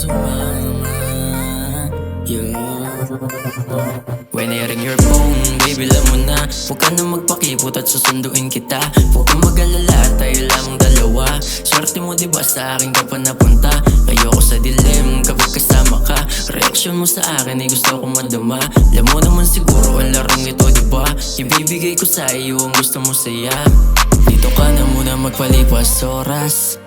sumama. When I ring your phone, baby alam mo na, huwag ka na magpakipot at susunduin kita. Huwag kang mag-alala, tayo lamang dalawa. Swerte mo diba sa akin ka pa napunta. Ayoko sa dilim kapag kasama ka. Reaksyon mo sa akin ay gusto kong madama. Alam mo naman siguro ang larong ito diba. Ibibigay ko sa iyo ang gusto mo saya. Dito ka na muna magpalipas oras.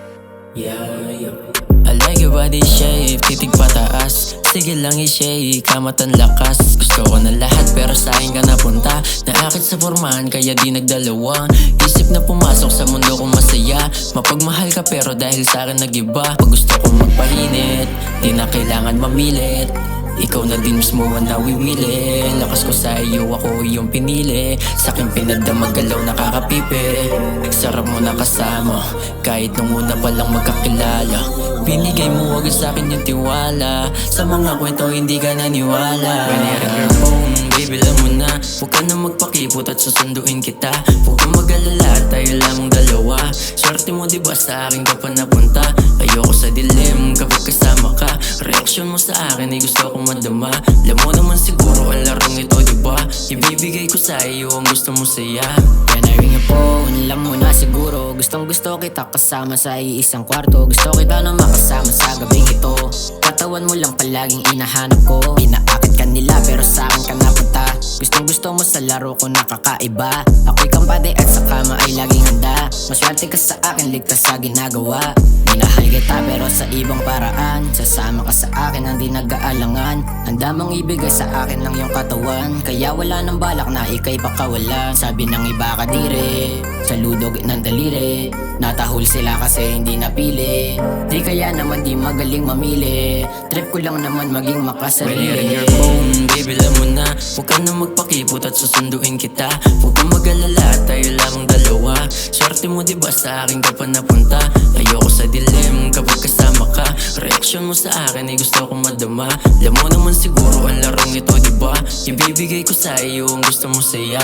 I like your body shape, titig pataas. Sige lang i-shake, kamatan lakas. Gusto ko na lahat pero sa akin ka napunta. Naakit sa formahan kaya di nagdalawa. Isip na pumasok sa mundo kong masaya. Mapagmahal ka pero dahil sa akin nag-iba. Pag gusto kong magpahinit, di na kailangan mamilit. Ikaw na din mismo ang nawiwili. Lakas ko sa iyo, ako yung pinili. Sa'kin pinadama, galaw nakakapipi. Sarap mo nakasama, kahit nung una pa lang magkakilala. Binigay mo agad sa'kin yung tiwala. Sa mga kwento hindi ka naniwala. When I ring your phone, baby alam mo na, huwag ka na magpakipot at susunduin kita. Huwag kang mag-alala, tayo lamang dalawa. Swerte mo diba sa akin ka pa napunta. Ayoko sa dilim kapag kasama ka. Reaksyon mo sa akin ay gusto kong madama. Alam mo naman siguro ang larong ito diba. Ibibigay ko sa iyo ang gusto mo saya. When I ring your phone, alam mo na siguro, gustong gusto kita kasama sa iisang kwarto. Gusto kita na makasama sa gabing ito. Katawan mo lang palaging inahanap ko. Inaakit ka nila pero sa akin ka napunta. Gustong gusto mo sa laro ko nakakaiba. Ako'y kampante at sa kama ay laging handa. Maswerte ka sa akin, ligtas sa ginagawa. Minahal kita pero sa ibang paraan. Sasama ka sa akin ang di nag-aalangan. Handa mong ibigay sa akin lang yung katawan. Kaya wala nang balak na ika'y pakawala. Sabi ng iba kadire, sa ludog ng daliri. Natahol sila kasi hindi napili. Di kaya naman di magaling mamili. Trip ko lang naman maging makasarili. When I ring your phone, baby alam mo na, huwag ka na magpakipot at susunduin kita. Huwag kang mag-alala, tayo lamang dalawa. Swerte mo diba sa akin ka pa napunta. Ayoko sa dilim kapag kasama ka. Reaksyon mo sa akin ay gusto kong madama. Alam mo naman siguro ang larong ito diba. Ibibigay ko sa iyo ang gusto mo saya.